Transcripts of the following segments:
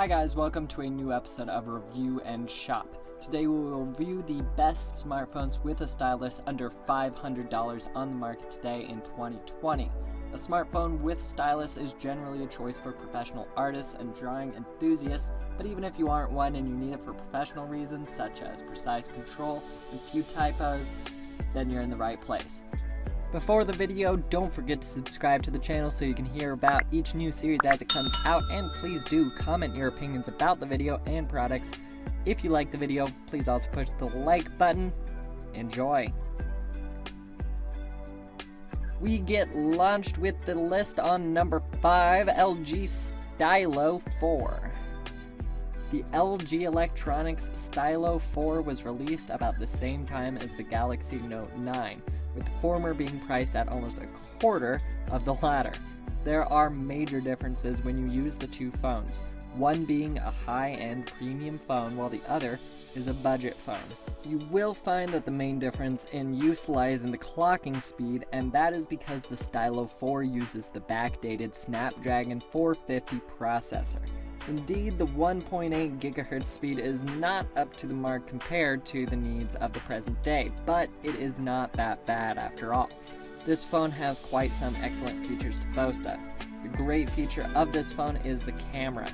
Hi guys, welcome to a new episode of Review and Shop. Today we will review the best smartphones with a stylus under $500 on the market today in 2020. A smartphone with stylus is generally a choice for professional artists and drawing enthusiasts, but even if you aren't one and you need it for professional reasons such as precise control and few typos, then you're in the right place. Before the video, don't forget to subscribe to the channel so you can hear about each new series as it comes out, and please do comment your opinions about the video and products. If you like the video, please also push the like button. Enjoy! We get launched with the list on number 5, LG Stylo 4. The LG Electronics Stylo 4 was released about the same time as the Galaxy Note 9, with the former being priced at almost a quarter of the latter. There are major differences when you use the two phones, one being a high-end premium phone while the other is a budget phone. You will find that the main difference in use lies in the clocking speed, and that is because the Stylo 4 uses the backdated Snapdragon 450 processor. Indeed, the 1.8 GHz speed is not up to the mark compared to the needs of the present day, but it is not that bad after all. This phone has quite some excellent features to boast of. The great feature of this phone is the camera.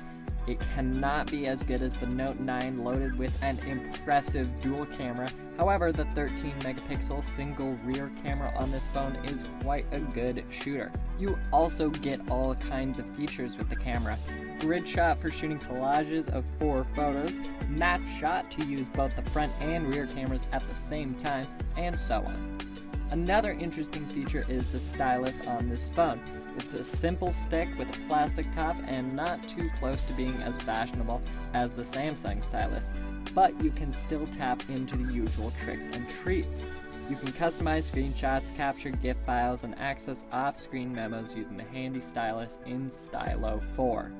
It cannot be as good as the Note 9 loaded with an impressive dual camera. However, the 13 megapixel single rear camera on this phone is quite a good shooter. You also get all kinds of features with the camera. Grid shot for shooting collages of 4 photos, match shot to use both the front and rear cameras at the same time, and so on. Another interesting feature is the stylus on this phone. It's a simple stick with a plastic top and not too close to being as fashionable as the Samsung stylus, but you can still tap into the usual tricks and treats. You can customize screenshots, capture GIF files, and access off-screen memos using the handy stylus in Stylo 4.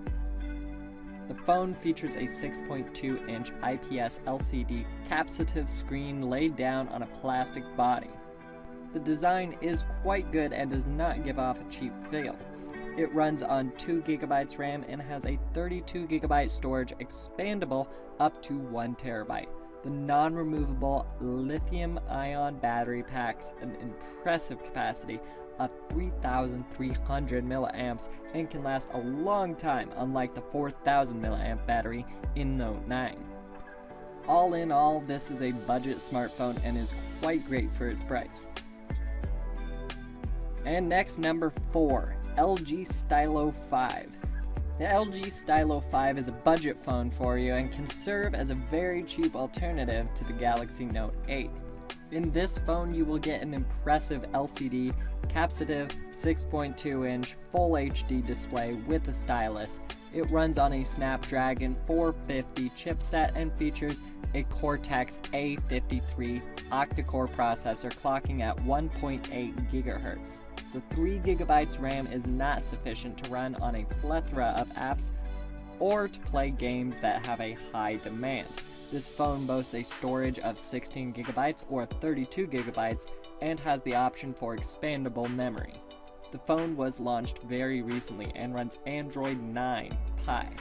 The phone features a 6.2-inch IPS LCD capacitive screen laid down on a plastic body. The design is quite good and does not give off a cheap feel. It runs on 2 GB RAM and has a 32 GB storage expandable up to 1 TB. The non-removable lithium-ion battery packs an impressive capacity of 3,300 milliamps and can last a long time, unlike the 4,000 milliamp battery in Note 9. All in all, this is a budget smartphone and is quite great for its price. And next, number 4, LG Stylo 5. The LG Stylo 5 is a budget phone for you and can serve as a very cheap alternative to the Galaxy Note 8. In this phone, you will get an impressive LCD capacitive 6.2-inch Full HD display with a stylus. It runs on a Snapdragon 450 chipset and features a Cortex A53 octa-core processor clocking at 1.8 GHz. The 3 GB RAM is not sufficient to run on a plethora of apps or to play games that have a high demand. This phone boasts a storage of 16 GB or 32 GB and has the option for expandable memory. The phone was launched very recently and runs Android 9 Pie.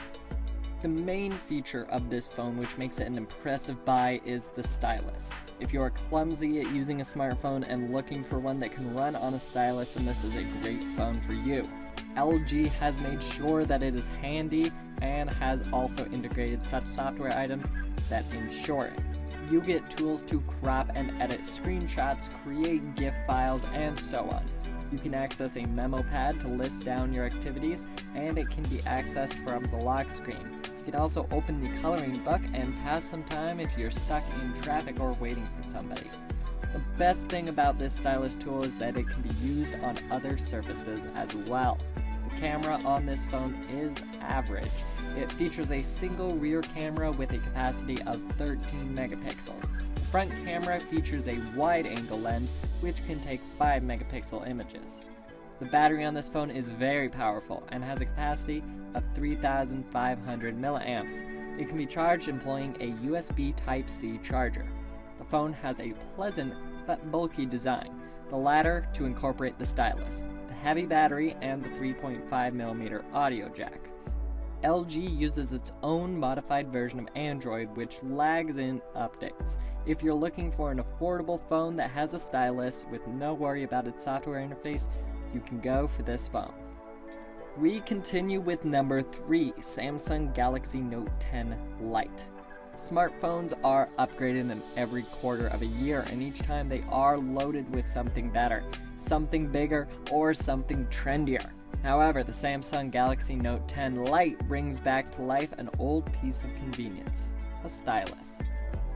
The main feature of this phone, which makes it an impressive buy, is the stylus. If you are clumsy at using a smartphone and looking for one that can run on a stylus, then this is a great phone for you. LG has made sure that it is handy and has also integrated such software items that ensure it. You get tools to crop and edit screenshots, create GIF files, and so on. You can access a memo pad to list down your activities, and it can be accessed from the lock screen. You can also open the coloring book and pass some time if you're stuck in traffic or waiting for somebody. The best thing about this stylus tool is that it can be used on other surfaces as well. The camera on this phone is average. It features a single rear camera with a capacity of 13 megapixels. The front camera features a wide-angle lens which can take 5 megapixel images. The battery on this phone is very powerful and has a capacity of 3,500 milliamps. It can be charged employing a USB Type-C charger. The phone has a pleasant but bulky design, the latter to incorporate the stylus, the heavy battery, and the 3.5mm audio jack. LG uses its own modified version of Android which lags in updates. If you're looking for an affordable phone that has a stylus with no worry about its software interface, you can go for this phone. We continue with number 3, Samsung Galaxy Note 10 Lite. Smartphones are upgraded in every quarter of a year, and each time they are loaded with something better, something bigger, or something trendier. However, the Samsung Galaxy Note 10 Lite brings back to life an old piece of convenience, a stylus.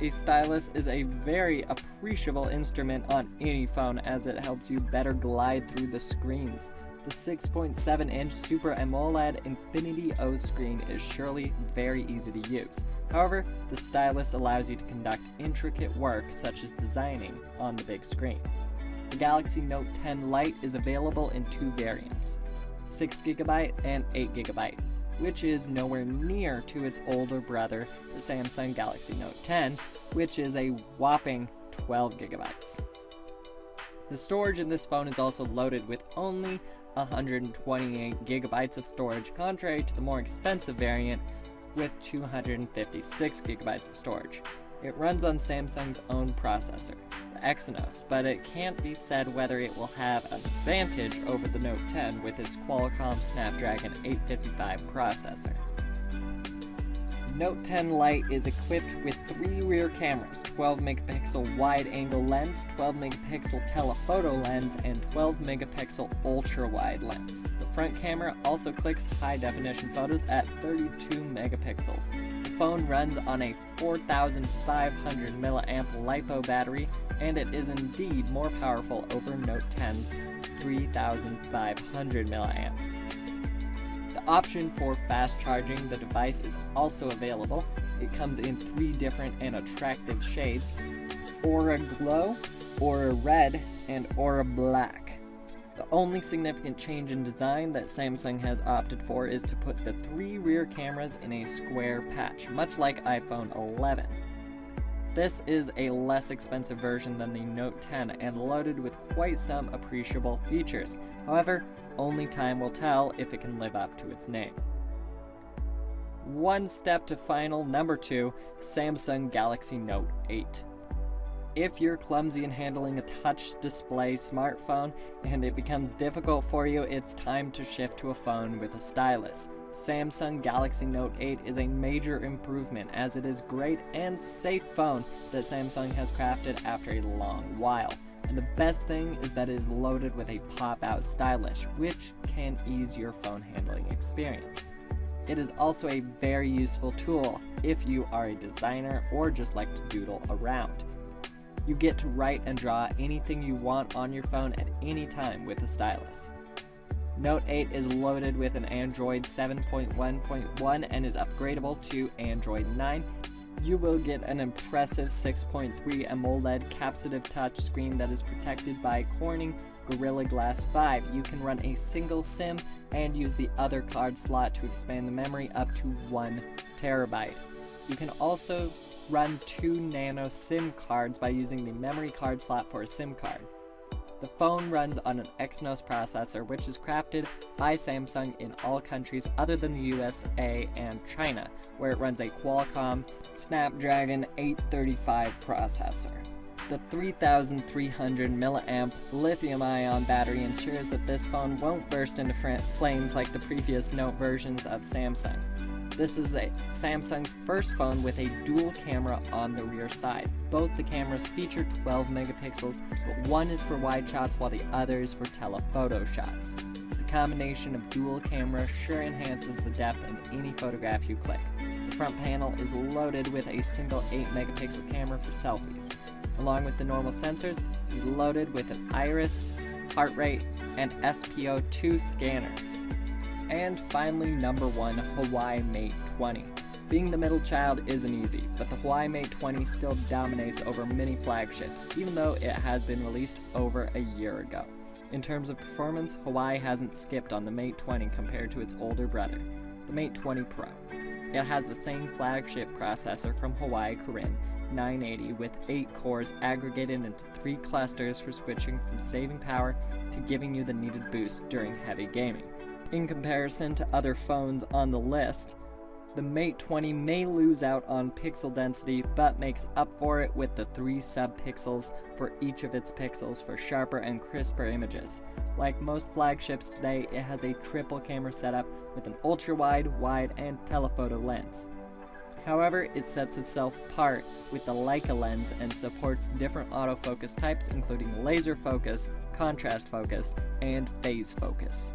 A stylus is a very appreciable instrument on any phone as it helps you better glide through the screens. The 6.7-inch Super AMOLED Infinity O screen is surely very easy to use. However, the stylus allows you to conduct intricate work such as designing on the big screen. The Galaxy Note 10 Lite is available in 2 variants, 6GB and 8GB, which is nowhere near to its older brother, the Samsung Galaxy Note 10, which is a whopping 12GB. The storage in this phone is also loaded with only 128GB of storage, contrary to the more expensive variant with 256GB of storage. It runs on Samsung's own processor, the Exynos, but it can't be said whether it will have an advantage over the Note 10 with its Qualcomm Snapdragon 855 processor. Note 10 Lite is equipped with 3 rear cameras, 12-megapixel wide-angle lens, 12-megapixel telephoto lens, and 12-megapixel ultra-wide lens. The front camera also clicks high-definition photos at 32 megapixels. The phone runs on a 4,500 mAh LiPo battery, and it is indeed more powerful over Note 10's 3,500 mAh. The option for fast charging the device is also available. It comes in 3 different and attractive shades: Aura Glow, Aura Red, and Aura Black. The only significant change in design that Samsung has opted for is to put the 3 rear cameras in a square patch, much like iPhone 11. This is a less expensive version than the Note 10 and loaded with quite some appreciable features. However, only time will tell if it can live up to its name. One step to final, number 2, Samsung Galaxy Note 8. If you're clumsy in handling a touch display smartphone and it becomes difficult for you, it's time to shift to a phone with a stylus. Samsung Galaxy Note 8 is a major improvement as it is a great and safe phone that Samsung has crafted after a long while. And the best thing is that it is loaded with a pop-out stylus, which can ease your phone handling experience. It is also a very useful tool if you are a designer or just like to doodle around. You get to write and draw anything you want on your phone at any time with a stylus. Note 8 is loaded with an Android 7.1.1 and is upgradable to Android 9. You will get an impressive 6.3 AMOLED capsative touchscreen that is protected by Corning Gorilla Glass 5. You can run a single SIM and use the other card slot to expand the memory up to 1 terabyte. You can also run 2 nano SIM cards by using the memory card slot for a SIM card. The phone runs on an Exynos processor, which is crafted by Samsung in all countries other than the USA and China, where it runs a Qualcomm Snapdragon 835 processor. The 3,300 mAh lithium-ion battery ensures that this phone won't burst into flames like the previous Note versions of Samsung. This is Samsung's first phone with a dual camera on the rear side. Both the cameras feature 12 megapixels, but one is for wide shots while the other is for telephoto shots. The combination of dual camera sure enhances the depth in any photograph you click. The front panel is loaded with a single 8 megapixel camera for selfies. Along with the normal sensors, it is loaded with an iris, heart rate, and SpO2 scanners. And finally, number 1, Huawei Mate 20. Being the middle child isn't easy, but the Huawei Mate 20 still dominates over many flagships, even though it has been released over a year ago. In terms of performance, Huawei hasn't skipped on the Mate 20 compared to its older brother, the Mate 20 Pro. It has the same flagship processor from Huawei Kirin 980 with 8 cores aggregated into 3 clusters for switching from saving power to giving you the needed boost during heavy gaming. In comparison to other phones on the list, the Mate 20 may lose out on pixel density, but makes up for it with the 3 sub-pixels for each of its pixels for sharper and crisper images. Like most flagships today, it has a triple camera setup with an ultra-wide, wide, and telephoto lens. However, it sets itself apart with the Leica lens and supports different autofocus types including laser focus, contrast focus, and phase focus.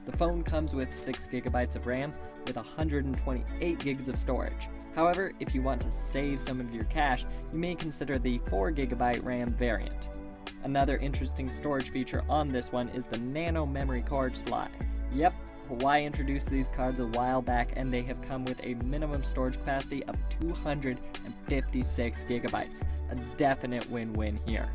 The phone comes with 6GB of RAM with 128 gigs of storage. However, if you want to save some of your cash, you may consider the 4GB RAM variant. Another interesting storage feature on this one is the nano memory card slot. Yep, Huawei introduced these cards a while back and they have come with a minimum storage capacity of 256GB. A definite win-win here.